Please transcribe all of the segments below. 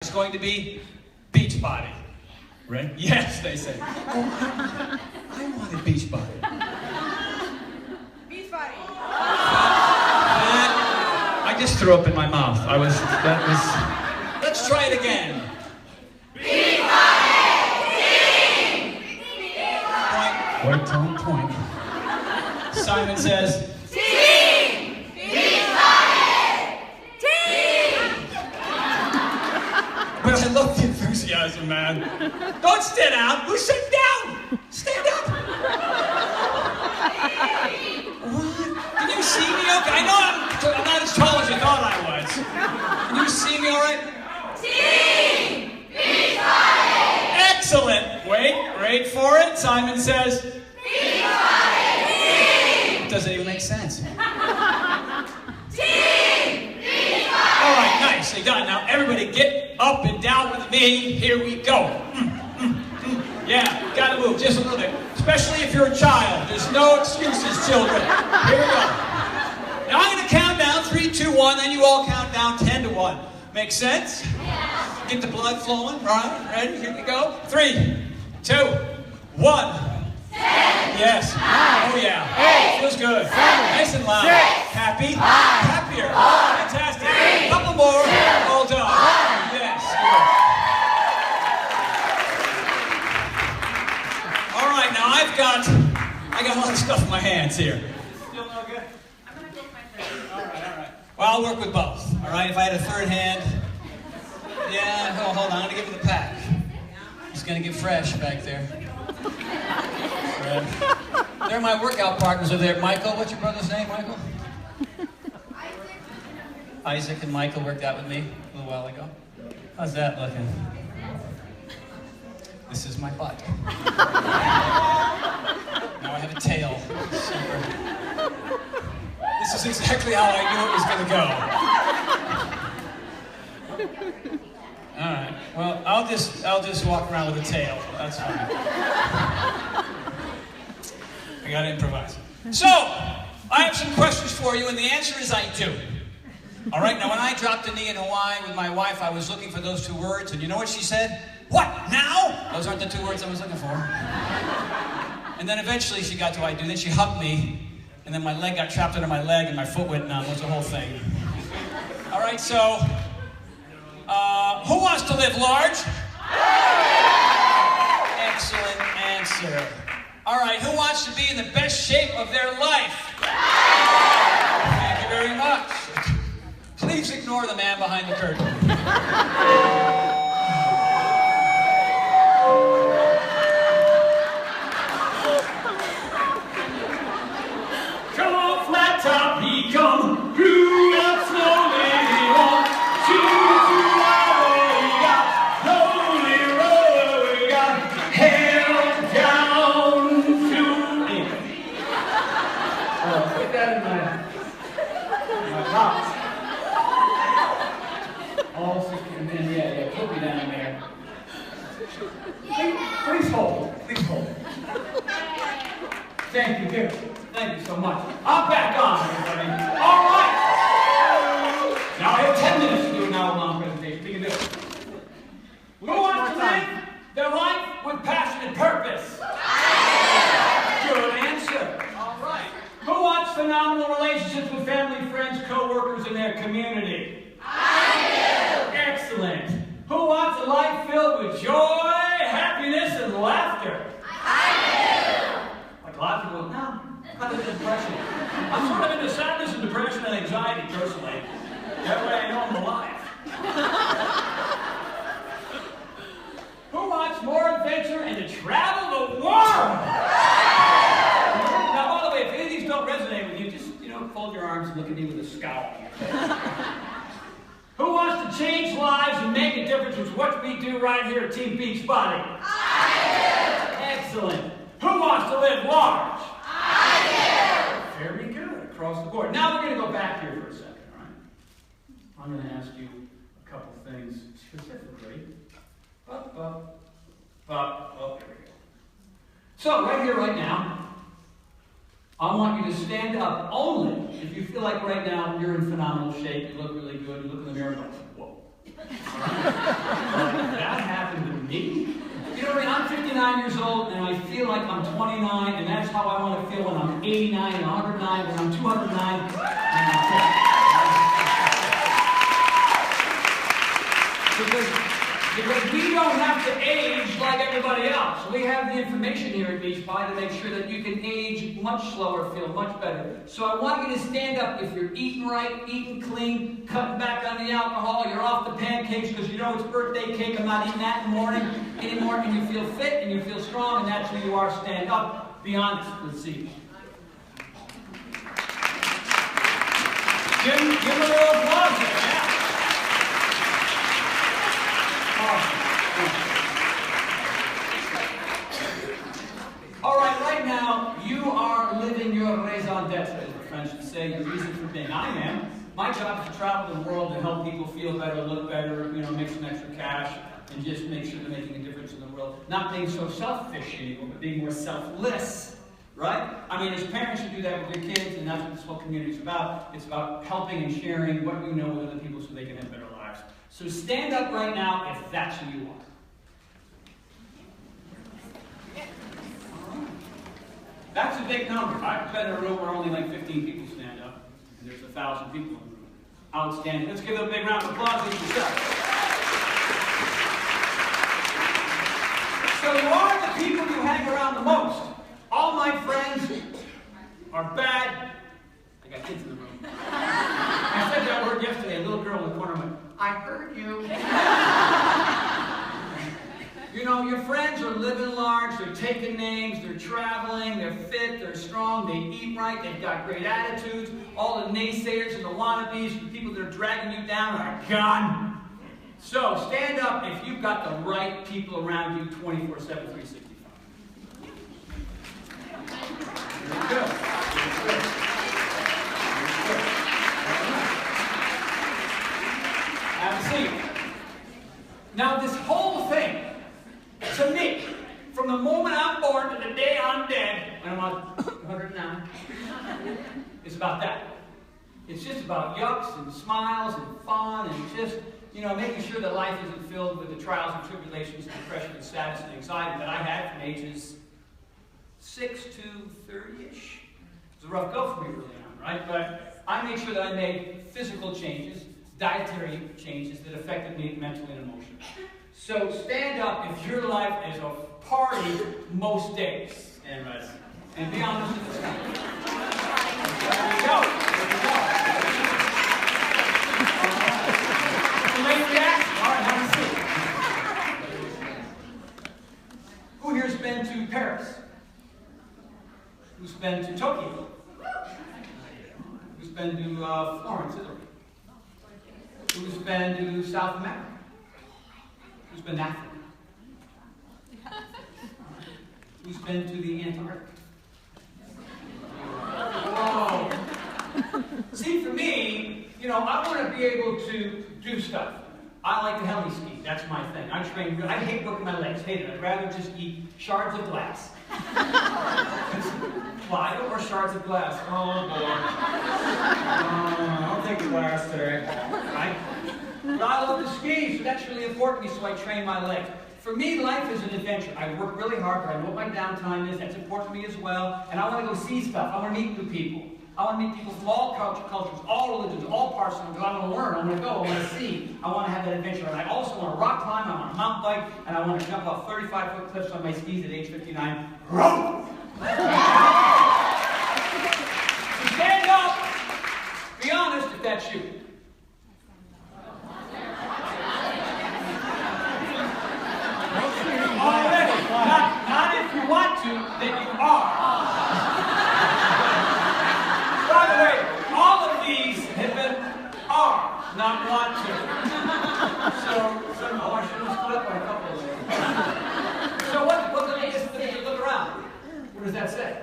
It's going to be beach body. Right? Yes, they say. Oh, I want a beach body. Beach body. I just threw up in my mouth. Let's try it again. Beach body. Point, tone, point. Simon says, Team. Beach body. Team. but I love the enthusiasm, man. Don't stand out. Who's sitting down? Stand up. What? Can you see me okay? I know I'm not as tall as you thought I was. Can you see me all right? Team. Beach body. Excellent. Wait for it. Simon says, Beach body. Team. it doesn't even make sense. Team. Beach body. All right, nicely done. Now everybody get up and down with me. Here we go. Yeah, gotta move just a little bit. Especially if you're a child. There's no excuses, children. Here we go. Now I'm gonna count down 3, 2, 1, then you all count down 10 to 1. Make sense? Yeah. Get the blood flowing. All right, ready? Here we go. 3, 2, 1. Yes. Oh yeah. Feels good. Nice and loud. Happy. Happier. Fantastic. Couple more. All done. Yes. Good. All right. Now I got a lot of stuff in my hands here. Still no good? I'm gonna go with my friend. All right. Well, I'll work with both. All right. If I had a third hand. Yeah. Hold on. I'm gonna give him the pack. He's gonna get fresh back there. They're my workout partners over there. Michael, what's your brother's name, Michael? Isaac and Michael worked out with me a little while ago. How's that looking? This is my butt. Now I have a tail. Super. This is exactly how I knew it was going to go. All right. Well, I'll just walk around with a tail. That's fine. I gotta improvise. So, I have some questions for you, and the answer is I do. All right. Now, when I dropped a knee in Hawaii with my wife, I was looking for those 2 words, and you know what she said? What? Now? Those aren't the 2 words I was looking for. And then eventually she got to I do. Then she hugged me, and then my leg got trapped under my leg, and my foot went numb. It was the whole thing. All right. So. Who wants to live large? Excellent answer. All right, who wants to be in the best shape of their life? Thank you very much. Please ignore the man behind the curtain. Come on, flat top, he come, grew up slowly on. Please hold. Thank you, dear. Thank you so much. I'm back on, everybody. All right. Now I have 10 minutes to do an hour-long presentation. We can do it. Who wants to live their life with passion and purpose? Good answer. All right. Who wants phenomenal relationships with family, friends, co-workers, and their community? I do. Excellent. Who wants a life filled with joy, happiness, and laughter? I do. Like a lot of people, no, kind of depression. I'm sort of into sadness and depression and anxiety, personally. That way I know I'm alive. Who wants more adventure and to travel the world? Now, by the way, if any of these don't resonate with you, just, fold your arms and look at me with a scowl on your face. Who wants to change lives and make a difference with what we do right here at Team Beachbody? I do. Excellent. Who wants to live large? I do. Very good. Across the board. Now we're going to go back here for a second, all right? I'm going to ask you a couple things specifically. Oh, here we go. So, right here, right now, I want you to stand up only if you feel like right now you're in phenomenal shape, you look really good, you look in the mirror and go, whoa. That happened to me. You know what I mean? I'm 59 years old and I feel like I'm 29, and that's how I want to feel when I'm 89 and 109, when I'm 209. Because we don't have to age like everybody else. We have the information here at Beach Pie to make sure that you can age much slower, feel much better. So I want you to stand up if you're eating right, eating clean, cutting back on the alcohol, you're off the pancakes because you know it's birthday cake, I'm not eating that in the morning anymore, and you feel fit and you feel strong, and that's who you are. Stand up, be honest. Let's see. Give them a little applause there, yeah. All right now, you are living your raison d'etre, as the French would say, your reason for being. I am. My job is to travel the world to help people feel better, look better, make some extra cash, and just make sure they're making a difference in the world. Not being so selfish anymore, but being more selfless, right? I mean, as parents, you do that with your kids, and that's what this whole community is about. It's about helping and sharing what you know with other people so they can have better lives. So stand up right now if that's who you are. That's a big number. I've been in a room where only like 15 people stand up, and there's 1,000 people in the room. Outstanding. Let's give them a big round of applause. So you are the people you hang around the most. All my friends are bad. I got kids in the room. I said that word yesterday. A little girl in the corner went, I heard you. You know, your friends are living large, they're taking names, they're traveling, they're fit, they're strong, they eat right, they've got great attitudes. All the naysayers and the wannabes, the people that are dragging you down are gone. So stand up if you've got the right people around you 24/7, 365. Very good. Very good. Have a seat. Now this whole thing, to me, from the moment I'm born to the day I'm dead, when I'm 109, it's about that. It's just about yucks and smiles and fun and just, making sure that life isn't filled with the trials and tribulations and depression and sadness and anxiety that I had from ages 6 to 30-ish. It was a rough go for me early on, right? But I made sure that I made physical changes, dietary changes that affected me mentally and emotionally. So stand up if your life is a party most days. And right. And be honest with yourself. There you go. There you go. Late reaction. All right, have a seat. Who here's been to Paris? Who's been to Tokyo? Who's been to Florence, Italy? Who's been to South America? Who's been to Africa? Who's been to the Antarctic? Whoa. See, for me, I want to be able to do stuff. I like to heli ski. That's my thing. I train. I hate working my legs. Hate it. I'd rather just eat shards of glass. Playa or shards of glass? Oh, boy. I'll take the glass today. Right? But I love to ski, so that's really important to me, so I train my legs. For me, life is an adventure. I work really hard, but I know what my downtime is. That's important to me as well. And I want to go see stuff. I want to meet new people. I want to meet people from all cultures, all religions, all parts of the world. I want to learn. I want to go. I want to see. I want to have that adventure. And I also want to rock climb. I want to mountain bike. And I want to jump off 35-foot cliffs on my skis at age 59. So stand up. Be honest if that's you. Already. Not if you want to, then you are. By the way, all of these have been are, not want to. So I should have split up by a couple of them. So look around. What does that say?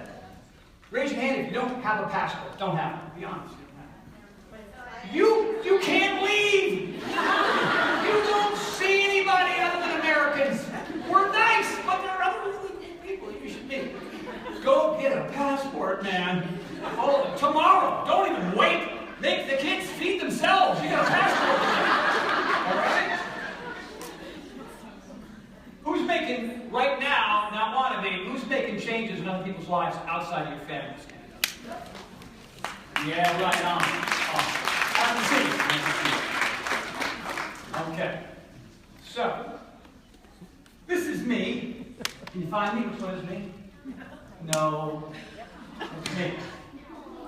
Raise your hand if you don't have a passport. Don't have it. Be honest. You can't leave. You don't see anybody other than Americans. We're nice, but there are other people you should meet. Go get a passport, man. Oh, tomorrow. Don't even wait. Make the kids feed themselves. You got a passport. All right? right now, wannabe, who's making changes in other people's lives outside of your family? Stand up. Yeah, right on. Awesome. Nice to see you. Okay. So, this is me. Can you find me? Which one is me? No. That's me.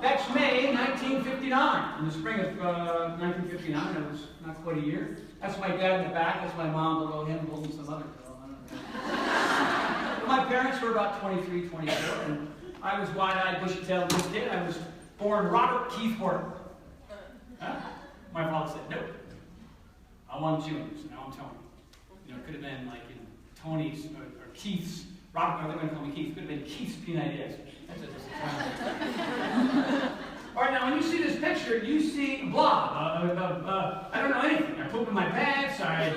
That's May 1959. In the spring of 1959, it was not quite a year. That's my dad in the back. That's my mom below him holding some other girl. I don't know. My parents were about 23, 24, and I was wide-eyed, bushy-tailed little kid. I was born Robert Keith Horton. My father said, nope. I want Junior, so now I'm Tony. You know, it could have been like, you know, Tony's or Keith's. Robert, they're going to call me Keith. Could have been Keith's P90X. All right, now when you see this picture, you see a blob. I don't know anything. I poop in my pants. I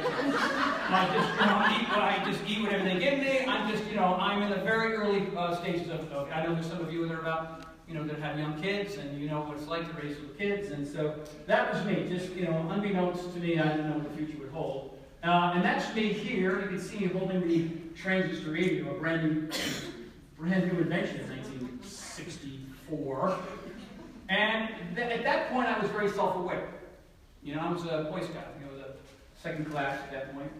just eat whatever they give me. I'm in the very early stages of. I know there's some of you that are about, that have young kids, and you know what it's like to raise little kids, and so that was me. Just, unbeknownst to me, I didn't know what the future would hold. And that's me here. You can see me holding the transistor radio, a brand new invention in 1964. And at that point, I was very self-aware. I was a Boy Scout. I was a second class at that point.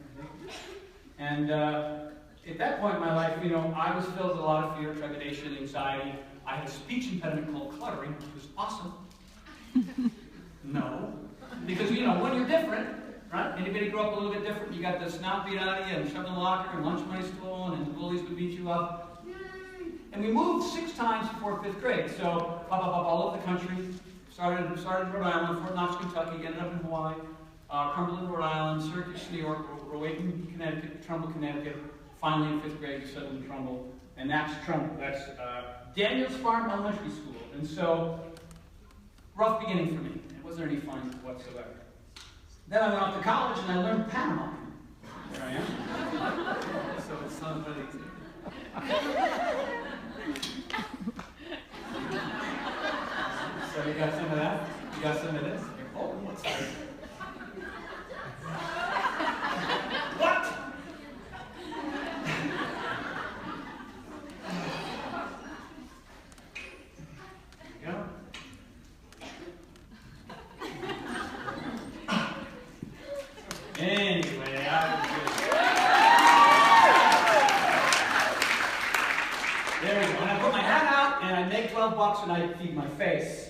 And at that point in my life, I was filled with a lot of fear, trepidation, anxiety. I had a speech impediment called cluttering, which was awesome. No. Because, when you're different, right? Anybody grew up a little bit different? You got the snout beat out of you and shoved in the locker and lunch money stolen and the bullies would beat you up. Yay! And we moved 6 times before 5th grade. So, all over the country. Started in Rhode Island, Fort Knox, Kentucky, ended up in Hawaii, Cumberland, Rhode Island, Syracuse, New York, Rowayton, Connecticut, Trumbull, Connecticut. Finally, in 5th grade, we settled in Trumbull. And that's Trumbull. That's Daniels Farm Elementary School. And so, rough beginning for me. It wasn't any fun whatsoever. Then I went off to college and I learned Panama. Here I am. So it's not really easy. So you got some of that? You got some of this? Oh, what's that? What? There you go. Anyway, I was good. There we go. And I put my hat out, and I make $12 and I feed my face.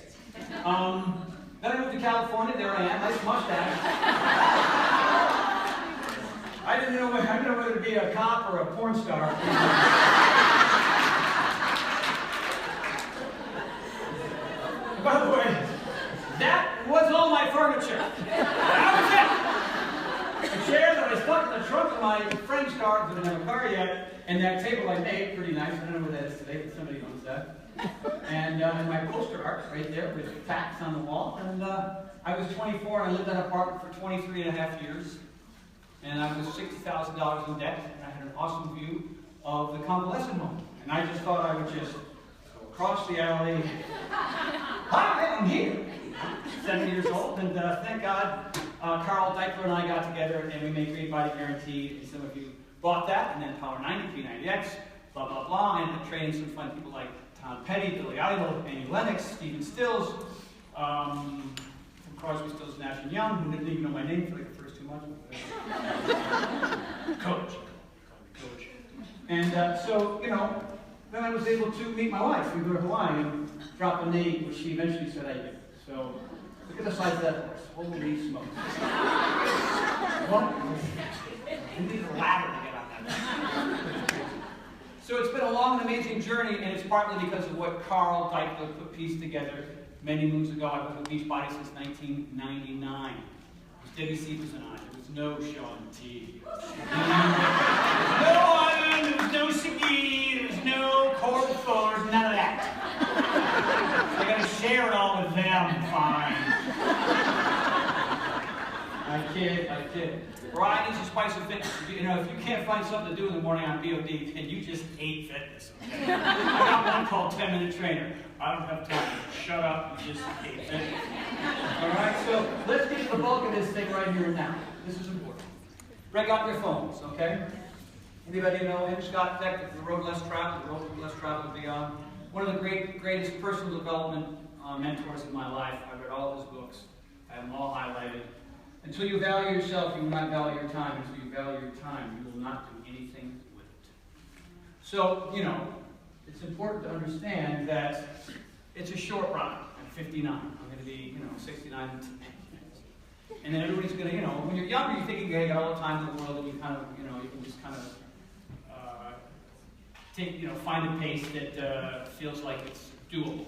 Then I moved to California. There I am. Nice mustache. I didn't know whether to be a cop or a porn star. By the way, that was all my furniture. That was it. A chair that I stuck in the trunk of my friend's car, because I didn't have a car yet, and that table I made, pretty nice. I don't know where that is today, but somebody owns that. And my poster art right there with tacks on the wall. And I was 24 and I lived in an apartment for 23 and a half years. And I was $60,000 in debt, and I had an awesome view of the convalescent home. And I just thought I would just go across the alley. Hi, I'm here. 70 years old, and thank God Carl Deichler and I got together and we made Great Body Guarantee, and some of you bought that, and then Power 90, P90X, blah, blah, blah, and ended up training some fun people like Tom Petty, Billy Idol, Amy Lennox, Stephen Stills, from Crosby, Stills, Nash & Young, who didn't even know my name for like the first 2 months. Coach. Coach. And so, then I was able to meet my wife. We go to Hawaii and drop a name, which she eventually said I did. So, look at the size of that horse. Holy smokes. What? You need a ladder to get on that. So it's been a long and amazing journey, and it's partly because of what Carl Deichler pieced together many moons ago. I've been with Beachbody since 1999. It was Debbie Sievers and I. There was no Sean T. There was no Iron, there was no Segui, there was no Coral Thorne, none of that. I gotta share it all with them, fine. I kid. Variety is the spice of fitness. If you can't find something to do in the morning on BOD, then you just hate fitness, okay? I got one called 10-Minute Trainer. I don't have time. Shut up, you just hate fitness. All right, so let's get to the bulk of this thing right here and now. This is important. Break out your phones, okay? Anybody know him? Scott Peck, The Road Less Traveled, The Road Less Traveled and Beyond. One of the greatest personal development mentors in my life. I read all of his books. I have them all highlighted. Until you value yourself, you will not value your time. Until you value your time, you will not do anything with it. So, you know, it's important to understand that it's a short ride. I'm 59. I'm going to be, 69 in 10 years. And then everybody's going to, when you're younger, you're thinking, hey, you got all the time in the world, and you kind of, you can just kind of find a pace that feels like it's doable.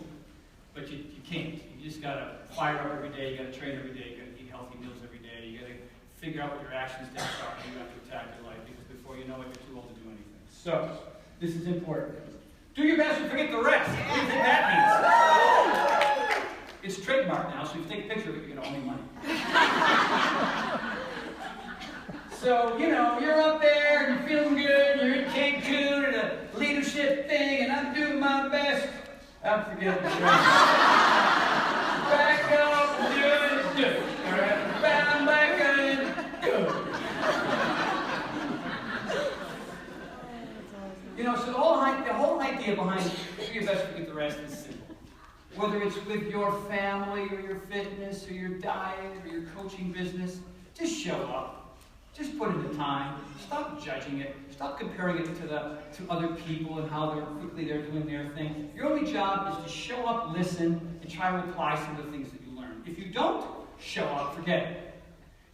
But you can't. You just got to fire up every day. You got to train every day. You got to eat healthy meals every day. You got to figure out what your action steps are, and you have to attack your life, because before you know it, you're too old to do anything. So, this is important. Do your best and forget the rest. What do you think that means? It's trademarked now, so if you take a picture of it, you get all the money. So, you're up there, and you're feeling good, you're in Cancun at a leadership thing, and I'm doing my best. I'm forgetting the rest. Back up and do it. All right? Bound back in, do it. So the whole idea behind do your best, forget the rest is simple. Whether it's with your family, or your fitness, or your diet, or your coaching business, just show up. Just put in the time. Stop judging it. Stop comparing it to other people and how quickly they're doing their thing. Your only job is to show up, listen, and try to apply some of the things that you learn. If you don't show up, forget it.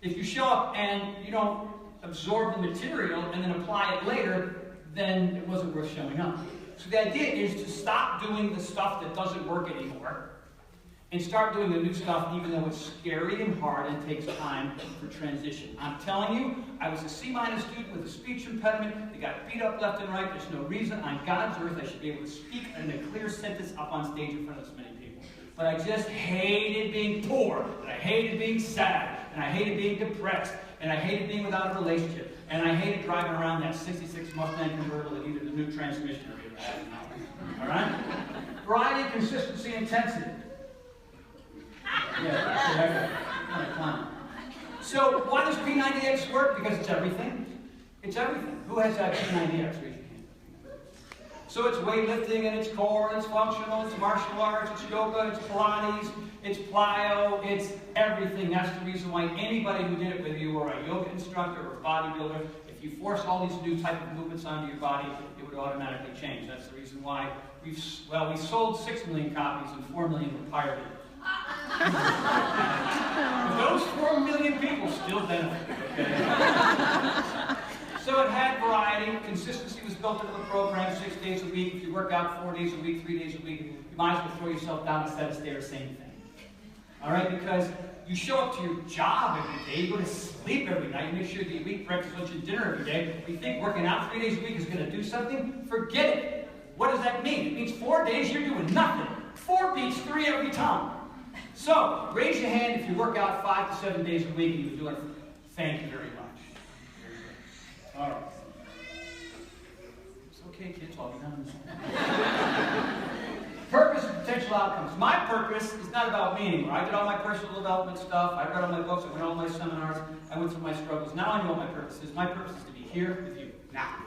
If you show up and you don't absorb the material and then apply it later, then it wasn't worth showing up. So the idea is to stop doing the stuff that doesn't work anymore and start doing the new stuff, even though it's scary and hard and takes time for transition. I'm telling you, I was a C- student with a speech impediment that got beat up left and right. There's no reason on God's earth I should be able to speak in a clear sentence up on stage in front of this many people. But I just hated being poor, and I hated being sad, and I hated being depressed, and I hated being without a relationship, and I hated driving around that 66 Mustang convertible that needed a new transmission every other half an hour. All right? Variety, consistency, intensity. Yeah, so why does P90X work? Because it's everything. It's everything. Who has that P90X? Raise your hand. So it's weightlifting, and it's core, and it's functional, it's martial arts, it's yoga, it's Pilates, it's plyo, it's everything. That's the reason why anybody who did it with you, or a yoga instructor or a bodybuilder, if you force all these new type of movements onto your body, it would automatically change. That's the reason why we sold 6 million copies and 4 million were pirated. Those 4 million people still benefit, okay? So it had variety. Consistency was built into the program 6 days a week. If you work out 4 days a week, 3 days a week, you might as well throw yourself down a set of stairs, same thing. All right? Because you show up to your job every day, you go to sleep every night, you make sure that you eat breakfast, lunch, and dinner every day. You think working out 3 days a week is going to do something? Forget it. What does that mean? It means 4 days you're doing nothing. 4 beats 3 every time. So, raise your hand if you work out 5 to 7 days a week and you're doing it. Thank you very much. All right. It's okay, kids, I'll be done. Purpose and potential outcomes. My purpose is not about me anymore. I did all my personal development stuff. I read all my books. I went to all my seminars. I went through my struggles. Now I know what my purpose is. My purpose is to be here with you now.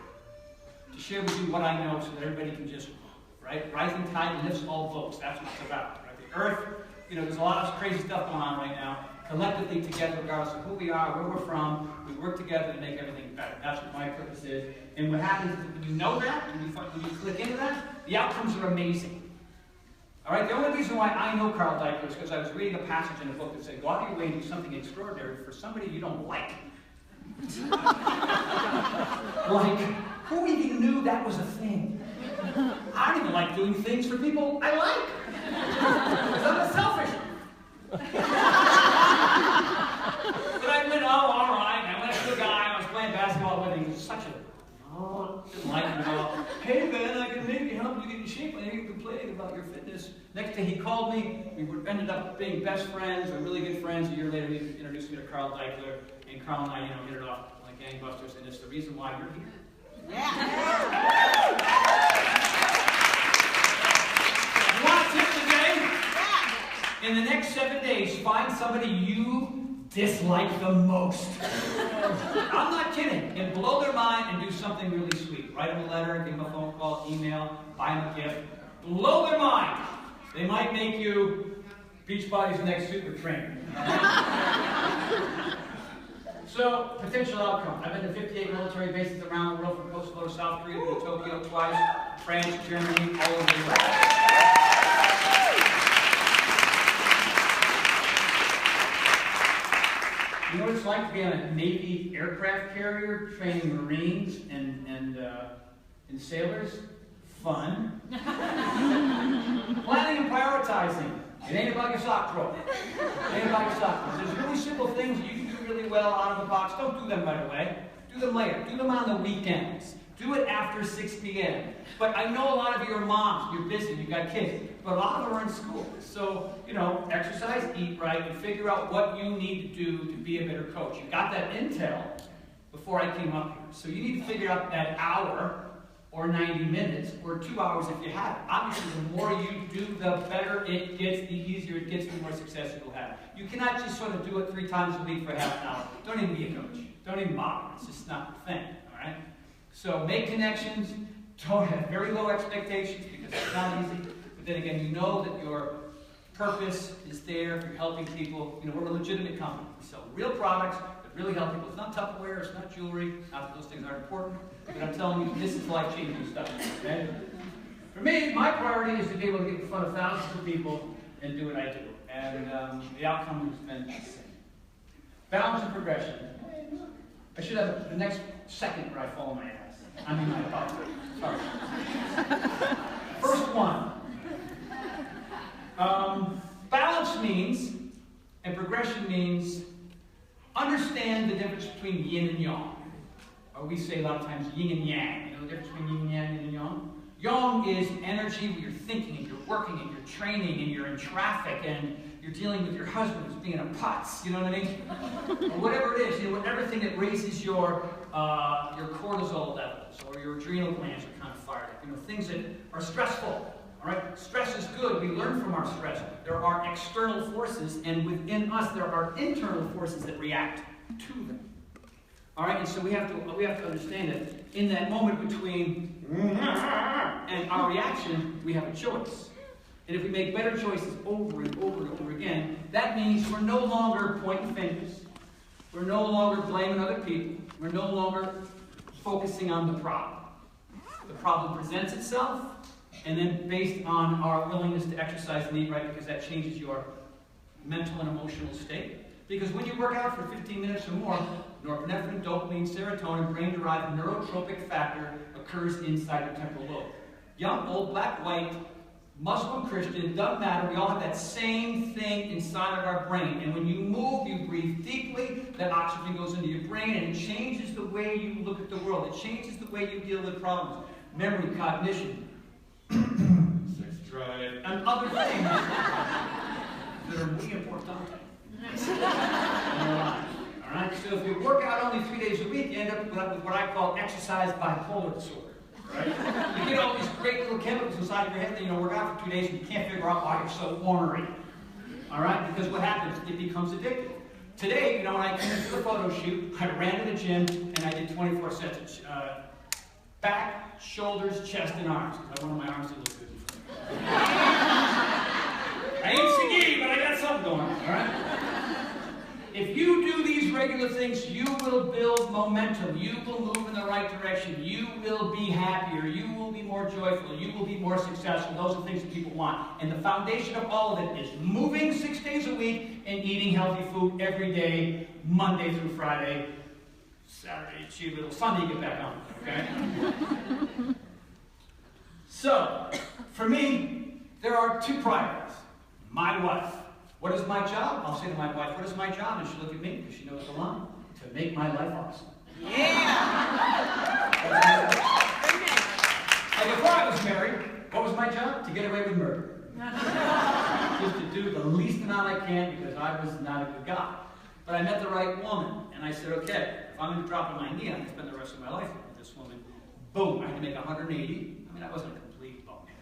To share with you what I know so that everybody can just, right? Rising tide lifts all boats. That's what it's about. Right? The earth, there's a lot of crazy stuff going on right now. Collectively together, regardless of who we are, where we're from, we work together to make everything better. That's what my purpose is. And what happens is when you know that, when you click into that, the outcomes are amazing. All right? The only reason why I know Carl Deichler is because I was reading a passage in a book that said, go out of your way and do something extraordinary for somebody you don't like. Like, who even knew that was a thing? I don't even like doing things for people I like. Because I'm a selfish. But I went, oh, all right. I went to a guy I was playing basketball with. He was such a, didn't like him at all. Hey, man, I can maybe help you get in shape. I hear you complain about your fitness. Next day he called me. We ended up being best friends, or really good friends. A year later, he introduced me to Carl Deichler. And Carl and I, hit it off like gangbusters. And it's the reason why you're here. Yeah. You want a tip today? Yeah. In the next 7 days, find somebody you dislike the most. I'm not kidding. And blow their mind and do something really sweet. Write them a letter, give them a phone call, email, buy them a gift. Blow their mind. They might make you Beachbody's next super trainer. So, potential outcome. I've been to 58 military bases around the world, from Kosovo to South Korea to Tokyo twice, France, Germany, all over the world. You know what it's like to be on a Navy aircraft carrier training Marines and sailors? Fun. Planning and prioritizing. It ain't about your sock drawer. It ain't about your sock drawer. There's really simple things you can do really well out of the box. Don't do them right away. Do them later. Do them on the weekends. Do it after 6 p.m. But I know a lot of you are moms. You're busy. You've got kids. But a lot of them are in school. So, exercise, eat right, and figure out what you need to do to be a better coach. You got that intel before I came up here. So you need to figure out that hour or 90 minutes, or 2 hours if you have it. Obviously, the more you do, the better it gets, the easier it gets, the more success you'll have. You cannot just sort of do it 3 times a week for half an hour. Don't even be a coach. Don't even bother. It's just not the thing, all right? So make connections. Don't have very low expectations, because it's not easy. But then again, you know that your purpose is there. You're helping people. We're a legitimate company. We sell real products that really help people. It's not Tupperware. It's not jewelry. Not that those things aren't important. But I'm telling you, this is life-changing stuff. Okay? For me, my priority is to be able to get in front of thousands of people and do what I do. And the outcome has been insane. Balance and progression. I should have the next second where I fall on my ass. I mean, my apologies. Sorry. First one. Balance means, and progression means, understand the difference between yin and yang. Or we say a lot of times yin and yang. You know the difference between yin and yang, yin and yang? Yang is energy where you're thinking and you're working and you're training and you're in traffic and you're dealing with your husband who's being a putz. You know what I mean? Or whatever it is, everything that raises your cortisol levels or your adrenal glands are kind of fired up. Things that are stressful. All right? Stress is good. We learn from our stress. There are external forces, and within us there are internal forces that react to them. All right, and so we have to understand that in that moment between and our reaction, we have a choice. And if we make better choices over and over and over again, that means we're no longer pointing fingers. We're no longer blaming other people. We're no longer focusing on the problem. The problem presents itself, and then based on our willingness to exercise and eat right, because that changes your mental and emotional state. Because when you work out for 15 minutes or more, norepinephrine, dopamine, serotonin, brain-derived neurotropic factor occurs inside your temporal lobe. Young, old, black, white, Muslim, Christian, doesn't matter. We all have that same thing inside of our brain. And when you move, you breathe deeply, that oxygen goes into your brain, and it changes the way you look at the world. It changes the way you deal with problems. Memory, cognition, sex drive, and other things that are really important. Alright, so if you work out only 3 days a week, you end up with what I call exercise bipolar disorder. Right? You get all these great little chemicals inside of your head that work out for 2 days and you can't figure out why you're so ornery. Alright? Because what happens? It becomes addictive. Today, when I came in for the photo shoot, I ran to the gym and I did 24 sets of back, shoulders, chest, and arms. Because I wanted my arms to look good. I ain't singing, but I got something going on, alright? If you do these regular things, you will build momentum. You will move in the right direction. You will be happier. You will be more joyful. You will be more successful. Those are things that people want. And the foundation of all of it is moving 6 days a week and eating healthy food every day, Monday through Friday. Saturday, cheat a little. Sunday, you get back on. Okay? So, for me, there are 2 priorities. My wife. What is my job? I'll say to my wife, what is my job? And she'll look at me, because she knows the line. To make my life awesome. Yeah! And before I was married, what was my job? To get away with murder. Just to do the least amount I can, because I was not a good guy. But I met the right woman, and I said, okay, if I'm going to drop on my knee, I'm going to spend the rest of my life with this woman. Boom, I had to make 180. I mean, I wasn't a complete bonehead.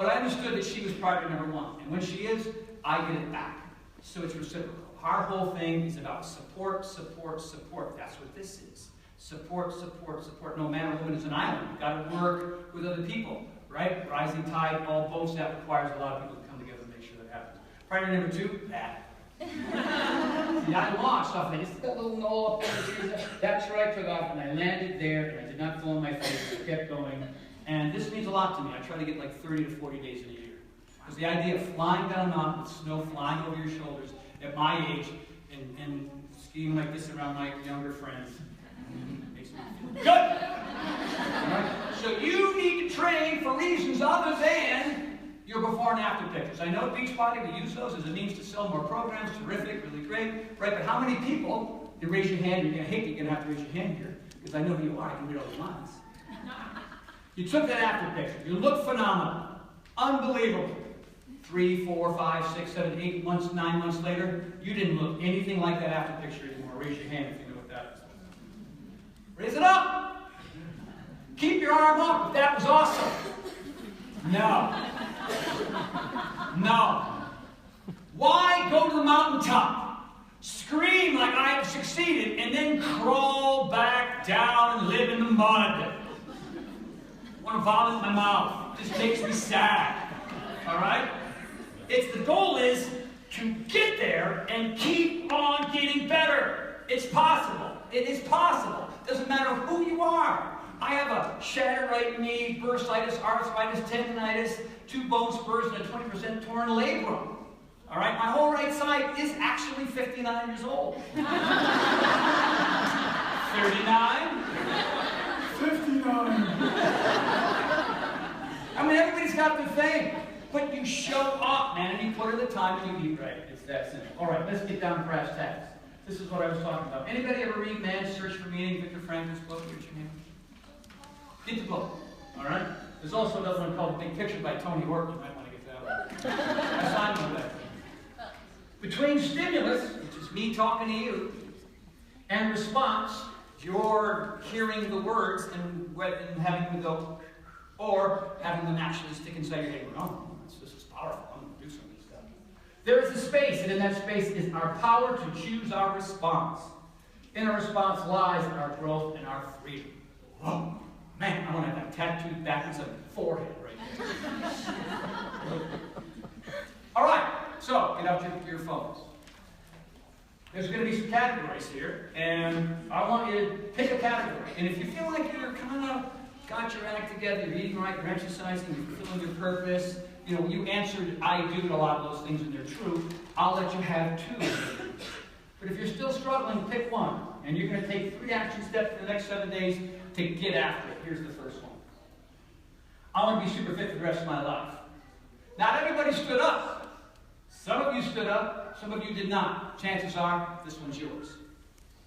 But I understood that she was priority number one. And when she is, I get it back. So it's reciprocal. Our whole thing is about support, support, support. That's what this is. Support, support, support. No man or woman is an island. You've got to work with other people, right? Rising tide, all boats. That requires a lot of people to come together and make sure that happens. Priority number two, that. See, I launched off, and I just got a little knoll up there. That's where I took off, and I landed there, and I did not fall on my face. I kept going. And this means a lot to me. I try to get like 30 to 40 days in a year. Because the idea of flying down a mountain with snow flying over your shoulders at my age and skiing like this around my younger friends makes me feel good. Right? So you need to train for reasons other than your before and after pictures. I know Beachbody, we use those as a means to sell more programs. Terrific, really great. Right? But how many people, you raise your hand, I hate you're going to have to raise your hand here, because I know who you are. I can read all the lines. You took that after picture. You look phenomenal. Unbelievable. 3, 4, 5, 6, 7, 8 months, 9 months later, you didn't look anything like that after picture anymore. Raise your hand if you know what that is. Raise it up. Keep your arm up if that was awesome. No. No. Why go to the mountaintop, scream like I have succeeded, and then crawl back down and live in the mud? I want to vomit in my mouth. It just makes me sad. All right? The goal is to get there and keep on getting better. It's possible. It is possible. Doesn't matter who you are. I have a shattered right knee, bursitis, arthritis, tendonitis, 2 bone spurs, and a 20% torn labrum. All right? My whole right side is actually 59 years old. 39? 59. I mean, everybody's got their thing. But you show up, man, and you put in the time and you eat right. It's that simple. All right, let's get down to brass tacks. This is what I was talking about. Anybody ever read Man's Search for Meaning, Viktor Frankl's book? What's your name? Get the book. All right? There's also another one called The Big Picture by Tony Horton. You might want to get that one. I signed one of that. Between stimulus, which is me talking to you, and response, you're hearing the words and having them go, or having them actually stick inside your head. Oh, this is powerful. I'm going to do some of this stuff. There is a space, and in that space is our power to choose our response. In our response lies our growth and our freedom. Whoa, man, I want to have that tattooed back in some forehead right there. All right, so get out your phones. There's going to be some categories here, and I want you to pick a category. And if you feel like you're kind of got your act together, you're eating right, you're exercising, you're fulfilling your purpose, you know, you answered I do to a lot of those things and they're true, I'll let you have 2. But if you're still struggling, pick one. And you're going to take 3 action steps for the next 7 days to get after it. Here's the first one. I want to be super fit for the rest of my life. Not everybody stood up. Some of you stood up, some of you did not. Chances are, this one's yours.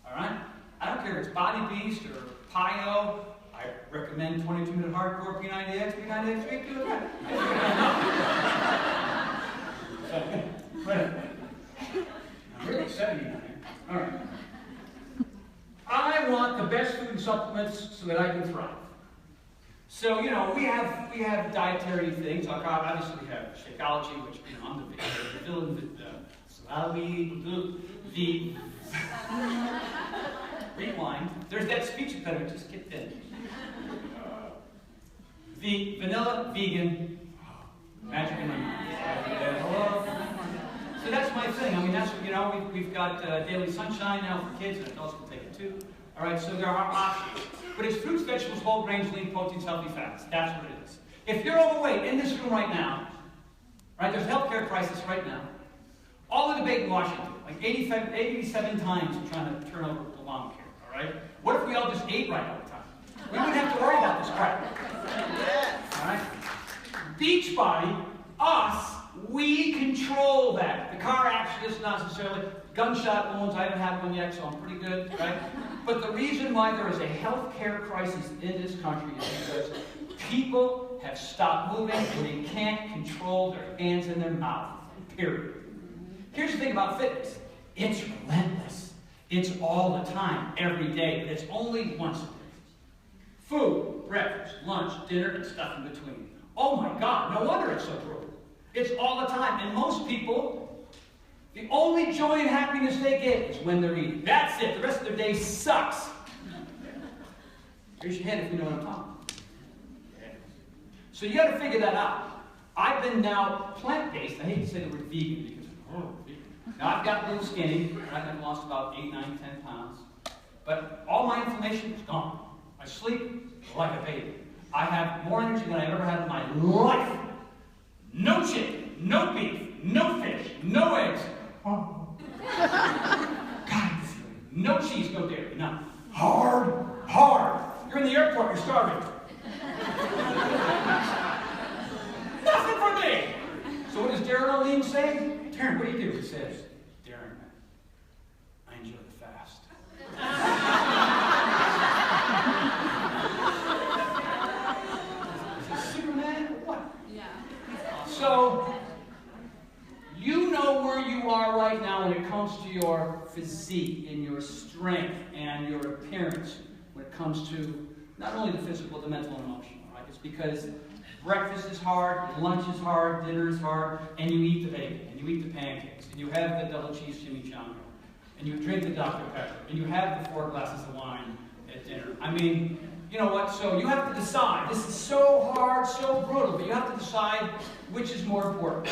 All right? I don't care if it's Body Beast or PIO. I recommend 22-minute hardcore P90X, P90X, do it. I'm really excited here. All right. I want the best food and supplements so that I can thrive. So, you know, we have dietary things. Like obviously we have Shakeology, which, you know, I'm the rewind. There's that speech impediment. Just get in. The vanilla vegan magic in my mouth. Hello. So that's my thing. I mean, that's, you know, we've got Daily Sunshine now for kids, and adults can take it too. All right, so there are options. But it's fruits, vegetables, whole grains, lean proteins, healthy fats. That's what it is. If you're overweight in this room right now, right, there's a healthcare crisis right now. All the debate in Washington, like 87 times we're trying to turn over Obamacare, all right? What if we all just ate right all the time? We wouldn't have to worry about this crap. All right? Beachbody, us, we control that. The car accidents, not necessarily. Gunshot wounds, I haven't had one yet, so I'm pretty good, right? But the reason why there is a healthcare crisis in this country is because people have stopped moving and they can't control their hands and their mouth, period. Here's the thing about fitness. It's relentless. It's all the time, every day, but it's only once a day. Food, breakfast, lunch, dinner, and stuff in between. Oh my God, no wonder it's so brutal. It's all the time. And most people, the only joy and happiness they get is when they're eating. That's it. The rest of their day sucks. Raise your hand if you know what I'm talking about. So you got to figure that out. I've been now plant-based. I hate to say the word vegan because vegan. Now I've gotten a little skinny. I've lost about 8, 9, 10 pounds. But all my inflammation is gone. I sleep like a baby. I have more energy than I've ever had in my life. No chicken, no beef, no fish, no eggs. Oh. God, no cheese, no dairy, none. Hard. You're in the airport, you're starving. Nothing for me. So what does Darren O'Lean say? Darren, what do you do? He says, Darren, I enjoy the fast. Is it Superman or what? Yeah. So, you know where you are right now when it comes to your physique and your strength and your appearance when it comes to not only the physical, the mental and emotional, right? It's because breakfast is hard, lunch is hard, dinner is hard, and you eat the bacon, and you eat the pancakes, and you have the double cheese chimichanga, and you drink the Dr. Pepper, and you have the 4 glasses of wine at dinner. I mean, you know what? So you have to decide. This is so hard, so brutal, but you have to decide which is more important.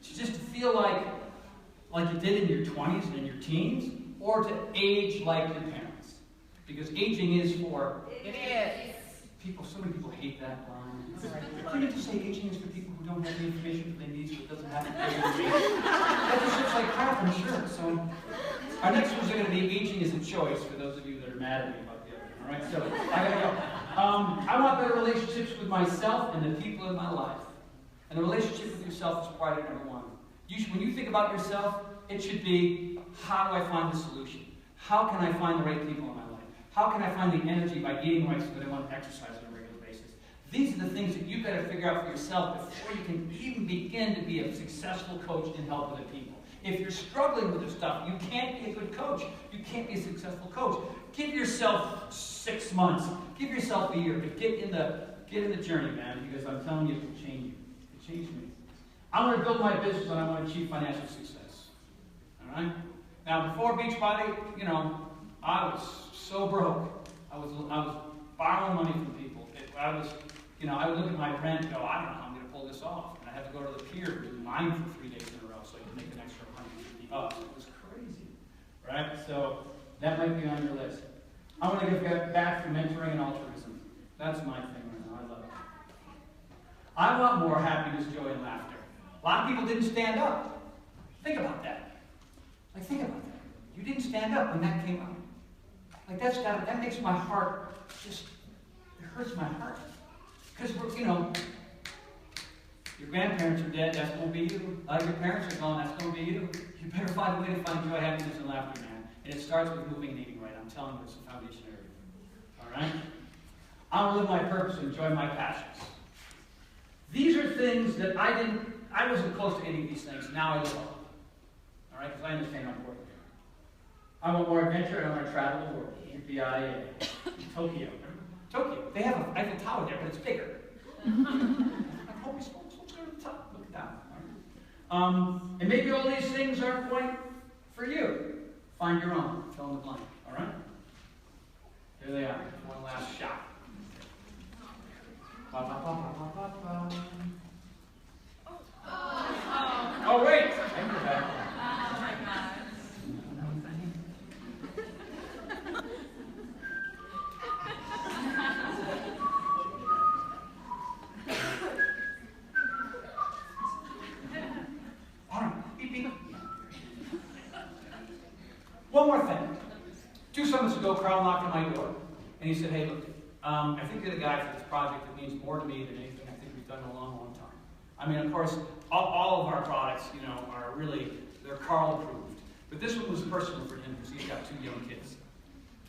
Just to feel like you did in your 20s and in your teens, or to age like your parents. Because aging is for... It is. People, so many people hate that line. Can you just say aging is for people who don't have the information that they need so it doesn't happen? That just looks like crap, I'm sure. So, our next ones are going to be aging is a choice for those of you that are mad at me about the other one. All right, so I gotta go. I want better relationships with myself and the people in my life. And the relationship with yourself is priority number 1. When you think about yourself, it should be, how do I find the solution? How can I find the right people in my life? How can I find the energy by eating right so that I want to exercise on a regular basis? These are the things that you've got to figure out for yourself before you can even begin to be a successful coach and help other people. If you're struggling with this stuff, you can't be a good coach. You can't be a successful coach. Give yourself 6 months. Give yourself a year. But get in the journey, man, because I'm telling you, it will change you. It changed me. I want to build my business and I want to achieve financial success. All right? Now, before Beachbody, you know, I was so broke. I was borrowing money from people. I would look at my rent and go, I don't know how I'm going to pull this off. And I had to go to the pier and do mine for 3 days in a row so I could make an extra $150. It was crazy. Right? So, that might be on your list. I want to give back through mentoring and altruism. That's my thing right now. I love it. I want more happiness, joy, and laughter. A lot of people didn't stand up. Think about that. Like, think about that. You didn't stand up when that came out. Like, that makes my heart just, it hurts my heart. Because, you know, your grandparents are dead, that's going to be you. Your parents are gone, that's going to be you. You better find a way to find joy, happiness, and laughter, man. And it starts with moving and eating right. I'm telling you, it's the foundation of everything. All right? I want to live my purpose and enjoy my passions. These are things that I wasn't close to any of these things. Now I live them. All right? Because I understand how important they are. I want more adventure and I want to travel the world. UPIA. Tokyo. They have an Eiffel Tower there, but it's bigger. Like, holy smokes, let's go to the top. Look at that. All right? And maybe all these things aren't quite for you. Find your own. Fill in the blank. All right? Here they are. One last shot. Ba, ba, ba, ba, ba, ba, ba. Oh, wait! I can go back. Oh my God. All right. Beep, beep. One more thing. 2 summers ago, Carl knocked on my door, and he said, hey, look, I think you're the guy for this project that means more to me than anything I think we've done in a long, long time. I mean, of course, all of our products, you know, are really, they're Carl approved. But this one was personal for him because he's got 2 young kids.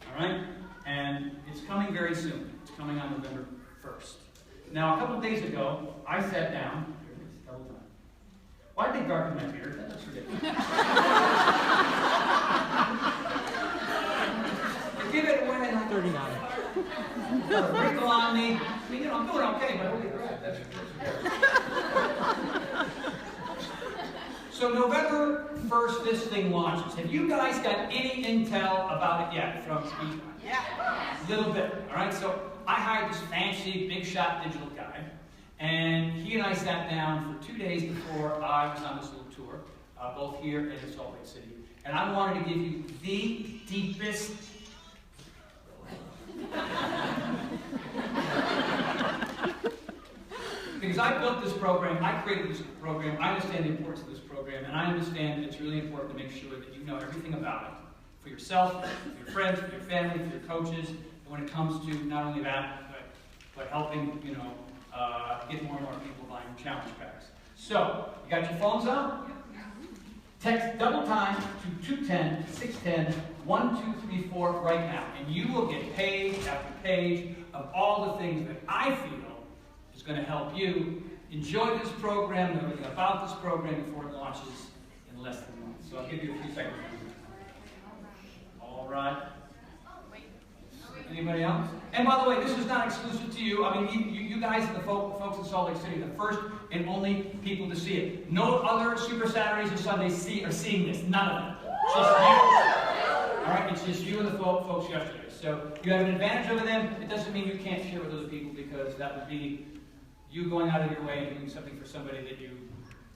All right? And it's coming very soon. It's coming on November 1st. Now, a couple of days ago, I sat down. Here it is, double time. Why did they darken my beard? That looks ridiculous. Give it away. 39. Got a wrinkle on me. I mean, I'm doing okay, but holy crap, that's So November 1st, this thing launches. Have you guys got any intel about it yet from Speed? Yeah. A little bit, all right? So I hired this fancy, big shot digital guy, and he and I sat down for 2 days before I was on this little tour, both here and in Salt Lake City. And I wanted to give you the deepest because I built this program, I created this program, I understand the importance of this program, and I understand that it's really important to make sure that you know everything about it. For yourself, for your friends, for your family, for your coaches, and when it comes to not only that, but helping, you know, get more and more people buying challenge packs. So, you got your phones on? Text double time to 210-610-1234 right now, and you will get page after page of all the things that I feel is going to help you enjoy this program and everything about this program before it launches in less than a month. So I'll give you a few seconds. All right. Anybody else? And by the way, this is not exclusive to you. I mean, you guys are the folks in Salt Lake City, the first and only people to see it. No other Super Saturdays or Sundays are seeing this. None of them. It's just you. All right? It's just you and the folks yesterday. So you have an advantage over them. It doesn't mean you can't share with other people, because that would be you going out of your way and doing something for somebody that you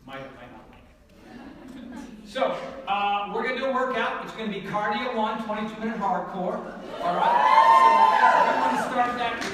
might or might not like. So, we're going to do a workout. It's going to be cardio 1, 22-minute hardcore. All right? So, we want to start that.